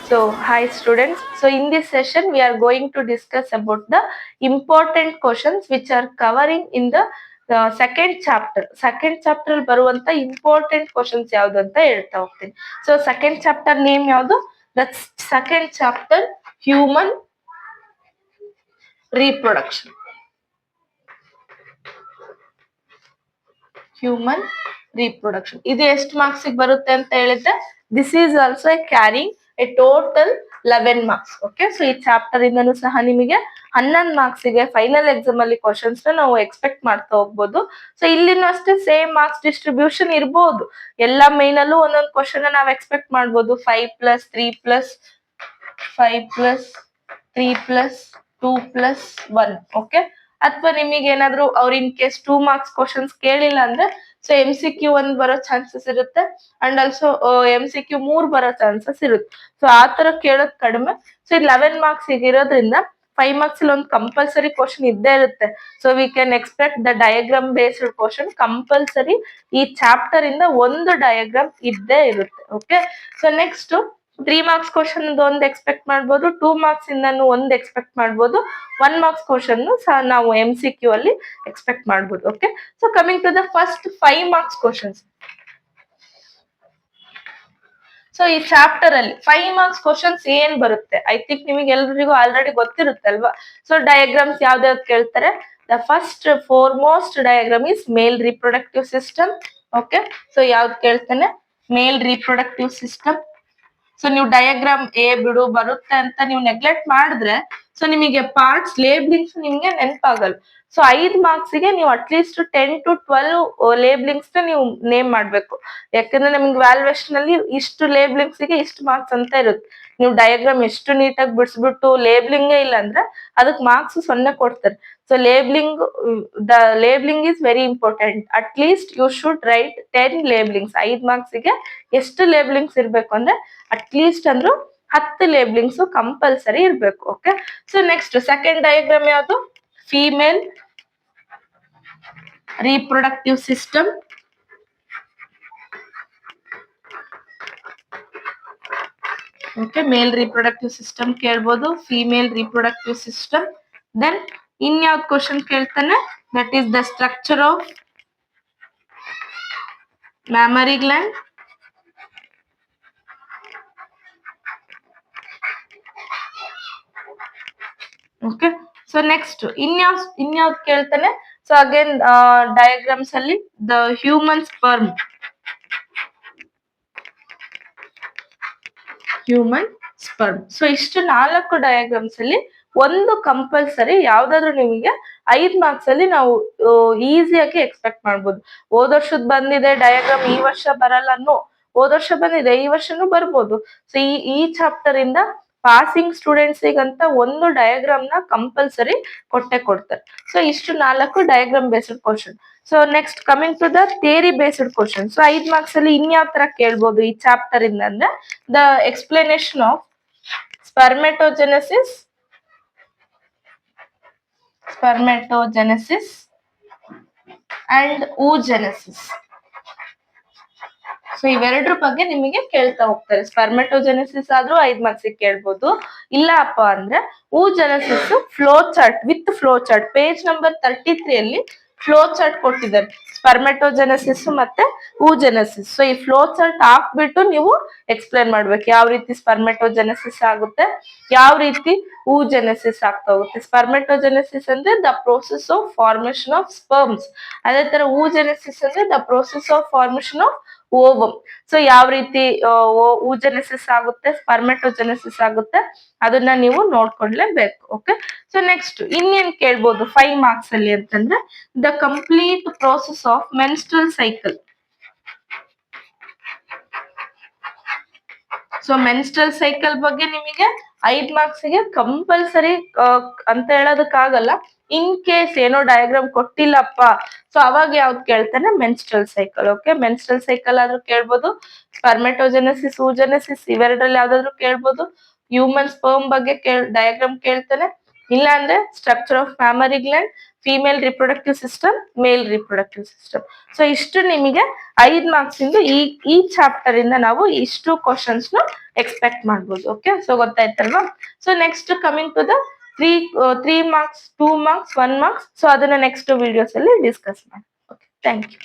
So, hi students. So, in this session, we are going to discuss about the important questions which are covering in the second chapter. Second chapter ಅಲ್ಲಿ ಬರುವಂತ important questions ಯಾವ್ದು ಅಂತ ಹೇಳ್ತಾ ಹೋಗ್ತೀನಿ. So second chapter name ಯಾವುದು? That's second chapter human reproduction. Human reproduction ಇದು ಎಷ್ಟು marks ಬರುತ್ತೆ ಅಂತ ಹೇಳಿದ್ರೆ, this is also carrying a total 11 marks. Okay, so ಈ ಚಾಪ್ಟರ್ ಇಂದನೂ ಸಹ ನಿಮಗೆ 11 ಮಾರ್ಕ್ಸ್ ಗೆ ಫೈನಲ್ ಎಕ್ಸಾಮ್ ಅಲ್ಲಿ ಕ್ವಶನ್ಸ್ ನಾವು ಎಕ್ಸ್ಪೆಕ್ಟ್ ಮಾಡ್ತಾ ಹೋಗ್ಬೋದು. ಸೊ ಇಲ್ಲಿನೂ ಅಷ್ಟೇ ಸೇಮ್ ಮಾರ್ಕ್ಸ್ ಡಿಸ್ಟ್ರಿಬ್ಯೂಷನ್ ಇರ್ಬೋದು. ಎಲ್ಲ ಮೈನ್ ಅಲ್ಲೂ ಒಂದೊಂದು ಕ್ವಶನ್ ನಾವ್ ಎಕ್ಸ್ಪೆಕ್ಟ್ ಮಾಡ್ಬೋದು. 5+3+5+3+2+1. ಓಕೆ, ಅಥವಾ ನಿಮಗೆ ಏನಾದ್ರು ಅವ್ರ ಇನ್ ಕೇಸ್ 2 ಮಾರ್ಕ್ಸ್ ಕ್ವಶನ್ಸ್ ಕೇಳಿಲ್ಲ ಅಂದ್ರೆ ಸೊ MCQ 1 ಬರೋ ಚಾನ್ಸಸ್ ಇರುತ್ತೆ, ಅಂಡ್ ಆಲ್ಸೋ MCQ 3 ಬರೋ ಚಾನ್ಸಸ್ ಇರುತ್ತೆ. ಸೊ ಆ ತರ ಕೇಳೋದ್ ಕಡಿಮೆ. ಸೊ 11 ಮಾರ್ಕ್ಸ್ ಇರೋದ್ರಿಂದ 5 ಮಾರ್ಕ್ಸ್ ಅಲ್ಲಿ ಒಂದು ಕಂಪಲ್ಸರಿ ಕ್ವಶನ್ ಇದ್ದೇ ಇರುತ್ತೆ. So we can expect the diagram based question compulsory. ಈ ಚಾಪ್ಟರ್ ಇಂದ ಒಂದು ಡಯಾಗ್ರಾಮ್ ಇದ್ದೇ ಇರುತ್ತೆ. Okay, so next 3 marks question ಒಂದು ಎಕ್ಸ್ಪೆಕ್ಟ್ ಮಾಡ್ಬೋದು, 2 ಮಾರ್ಕ್ಸ್ ಇಂದನೂ ಒಂದು ಎಕ್ಸ್ಪೆಕ್ಟ್ ಮಾಡ್ಬೋದು, 1 ಮಾರ್ಕ್ಸ್ ಕ್ವಶನ್ ಸಹ ನಾವು MCQ ಅಲ್ಲಿ ಎಕ್ಸ್ಪೆಕ್ಟ್ ಮಾಡ್ಬೋದು. Okay, so coming to the first 5 marks questions. So ಈ ಚಾಪ್ಟರ್ ಅಲ್ಲಿ 5 ಮಾರ್ಕ್ಸ್ ಕ್ವಶನ್ಸ್ ಏನ್ ಬರುತ್ತೆ, ಐ ಥಿಂಕ್ ನಿಮಗೆ ಎಲ್ರಿಗೂ ಆಲ್ರೆಡಿ ಗೊತ್ತಿರುತ್ತೆ ಅಲ್ವಾ. ಸೊ ಡಯಾಗ್ರಾಮ್ಸ್ ಯಾವ್ದಾವ್ದು ಕೇಳ್ತಾರೆ? The first foremost diagram is male reproductive system. Okay, so ಯಾವ್ದು ಕೇಳ್ತಾನೆ? Male reproductive system. ಸೊ ನೀವು ಡಯಾಗ್ರಾಮ್ ಬಿಡು ಬರುತ್ತೆ ಅಂತ ನೀವು ನೆಗ್ಲೆಕ್ಟ್ ಮಾಡಿದ್ರೆ ಸೊ ನಿಮಗೆ ಪಾರ್ಟ್ಸ್ ಲೇಬ್ಲಿಂಗ್ಸ್ ನಿಮ್ಗೆ ನೆನಪಾಗಲ್ಲ. ಸೊ 5 ಮಾರ್ಕ್ಸ್ ಗೆ ನೀವು ಅಟ್ಲೀಸ್ಟ್ 10 to 12 ಲೇಬ್ಲಿಂಗ್ಸ್ ನೀವು ನೇಮ್ ಮಾಡ್ಬೇಕು. ಯಾಕಂದ್ರೆ ನಿಮ್ಗೆ ವ್ಯಾಲ್ಯೂಯೇಷನ್ ಅಲ್ಲಿ ಇಷ್ಟು ಲೇಬ್ಲಿಂಗ್ಸ್ ಗೆ ಇಷ್ಟು ಮಾರ್ಕ್ಸ್ ಅಂತ ಇರುತ್ತೆ. ನೀವು ಡಯಾಗ್ರಾಮ್ ಎಷ್ಟು ನೀಟಾಗಿ ಬಿಡಿಸ್ಬಿಟ್ಟು ಲೇಬ್ಲಿಂಗೇ ಇಲ್ಲ ಅಂದ್ರೆ ಅದಕ್ಕೆ ಮಾರ್ಕ್ಸ್ 0 ಕೊಡ್ತಾರೆ. So the labelling is very important. At least you should write 10 labellings. 5 marks ಗೆ ಎಷ್ಟು ಲೇಬ್ಲಿಂಗ್ಸ್ ಇರ್ಬೇಕು ಅಂದ್ರೆ ಅಟ್ಲೀಸ್ಟ್ ಅಂದ್ರೂ 10 ಲೇಬ್ಲಿಂಗ್ಸ್ ಕಂಪಲ್ಸರಿ ಇರ್ಬೇಕು. Okay, so next second diagram ಯಾವುದು? Female reproductive system. Okay, male reproductive system ಕೇಳ್ಬೋದು, ಫೀಮೇಲ್ ರೀಪ್ರೊಡಕ್ಟಿವ್ ಸಿಸ್ಟಮ್. ದೆನ್ ಇನ್ಯಾವ್ದು question ಕೇಳ್ತಾನೆ? That is the structure of mammary gland. Okay, so next ಇನ್ಯಾವ್ದು ಕೇಳ್ತಾನೆ? ಸೊ ಅಗೇನ್ ಡಯಾಗ್ರಾಮ್ಸ್ ಅಲ್ಲಿ the human sperm. So ಇಷ್ಟು 4 diagrams ಅಲ್ಲಿ ಒಂದು ಕಂಪಲ್ಸರಿ ಯಾವ್ದಾದ್ರು ನಿಮಗೆ 5 ಮಾರ್ಕ್ಸ್ ಅಲ್ಲಿ ನಾವು ಈಸಿಯಾಗಿ ಎಕ್ಸ್ಪೆಕ್ಟ್ ಮಾಡ್ಬೋದು. ಹೋದ ವರ್ಷದ್ ಬಂದಿದೆ ಡಯಾಗ್ರಾಮ್, ಈ ವರ್ಷ ಬರಲ್ಲ ಅನ್ನೋ. ಹೋದ ವರ್ಷ ಬಂದಿದೆ, ಈ ವರ್ಷನೂ ಬರ್ಬೋದು. ಸೊ ಈ ಚಾಪ್ಟರ್ ಇಂದ ಪಾಸಿಂಗ್ ಸ್ಟೂಡೆಂಟ್ಸಿಗಂತ ಒಂದು ಡಯಾಗ್ರಾಮ್ ನ ಕಂಪಲ್ಸರಿ ಕೊಡ್ತಾರೆ. ಸೊ ಇಷ್ಟು 4 diagram based question. So next coming to the theory based question. So 5 marks ಅಲ್ಲಿ ಇನ್ಯಾವ ತರ ಕೇಳ್ಬೋದು ಈ ಚಾಪ್ಟರ್ ಇಂದ ಅಂದ್ರೆ the explanation of spermatogenesis and oogenesis. So ಇವೆರಡರ ಬಗ್ಗೆ ನಿಮಗೆ ಕೇಳ್ತಾ ಹೋಗ್ತಾರೆ. ಸ್ಪರ್ಮೆಟೋಜೆನೆಸಿಸ್ ಆದ್ರೂ 5 ಮಾರ್ಕ್ಸ್ ಕೇಳ್ಬೋದು. ಇಲ್ಲಪ್ಪ ಅಂದ್ರೆ oogenesis flow chart with flow chart page number 33 ಅಲ್ಲಿ ಫ್ಲೋ ಚಾರ್ಟ್ ಕೊಟ್ಟಿದ್ದಾರೆ, ಸ್ಪರ್ಮೆಟೋಜೆನೆಸಿಸ್ ಮತ್ತೆ oogenesis. ಸೊ ಈ ಫ್ಲೋ ಚಾರ್ಟ್ ಹಾಕ್ಬಿಟ್ಟು ನೀವು ಎಕ್ಸ್ಪ್ಲೇನ್ ಮಾಡ್ಬೇಕು ಯಾವ ರೀತಿ ಸ್ಪರ್ಮೆಟೋಜೆನೆಸಿಸ್ ಆಗುತ್ತೆ, ಯಾವ ರೀತಿ oogenesis ಆಗ್ತಾ ಹೋಗುತ್ತೆ. ಸ್ಪರ್ಮೆಟೋಜೆನೆಸಿಸ್ ಅಂದ್ರೆ the process of formation of sperms, ಅದೇ ತರ oogenesis ಅಂದ್ರೆ the process of formation of ovum. So ಯಾವ ರೀತಿ oogenesis ಆಗುತ್ತೆ, ಸ್ಪರ್ಮೆಟೋಜೆನೆಸಿಸ್ ಆಗುತ್ತೆ, ಅದನ್ನ ನೀವು ನೋಡ್ಕೊಳ್ಲೇಬೇಕು. ಓಕೆ, ಸೊ ನೆಕ್ಸ್ಟ್ ಇನ್ನೇನ್ ಕೇಳ್ಬೋದು 5 ಮಾರ್ಕ್ಸ್ ಅಲ್ಲಿ ಅಂತಂದ್ರೆ the complete process of menstrual cycle. So menstrual cycle ಬಗ್ಗೆ ನಿಮಗೆ 5 ಮಾರ್ಕ್ಸ್ ಗೆ ಕಂಪಲ್ಸರಿ ಅಂತ ಹೇಳೋದಕ್ಕಾಗಲ್ಲ. ಇನ್ ಕೇಸ್ ಏನೋ ಡಯಾಗ್ರಾಮ್ ಕೊಟ್ಟಿಲ್ಲಪ್ಪ, ಸೊ ಅವಾಗ ಯಾವ್ದು ಕೇಳ್ತಾನೆ? Menstrual cycle. Okay, menstrual cycle ಆದ್ರೂ ಕೇಳ್ಬೋದು, ಸ್ಪರ್ಮೆಟೋಜೆನೆಸಿಸ್ oogenesis ಇವೆರಡರಲ್ಲಿ ಯಾವ್ದಾದ್ರು ಕೇಳ್ಬೋದು. ಹ್ಯೂಮನ್ ಸ್ಪರ್ಮ್ ಬಗ್ಗೆ ಡಯಾಗ್ರಾಮ್ ಕೇಳ್ತಾನೆ, ಇಲ್ಲ ಅಂದ್ರೆ structure of mammary gland, female reproductive system, male reproductive system. So ಇಷ್ಟು ನಿಮಗೆ 5 ಮಾರ್ಕ್ಸ್ ಇಂದು ಈ ಚಾಪ್ಟರ್ ಇಂದ ನಾವು ಇಷ್ಟು ಕ್ವಶನ್ಸ್ ಎಕ್ಸ್ಪೆಕ್ಟ್ ಮಾಡ್ಬೋದು. ಓಕೆ, ಸೊ ಗೊತ್ತಾಯ್ತಲ್ವಾ? So next coming to the 3 marks, 2 marks, 1 marks. So ಅದನ್ನ ನೆಕ್ಸ್ಟ್ ವಿಡಿಯೋಸ್ ಅಲ್ಲಿ ಡಿಸ್ಕಸ್ ಮಾಡಿ. Okay, thank you.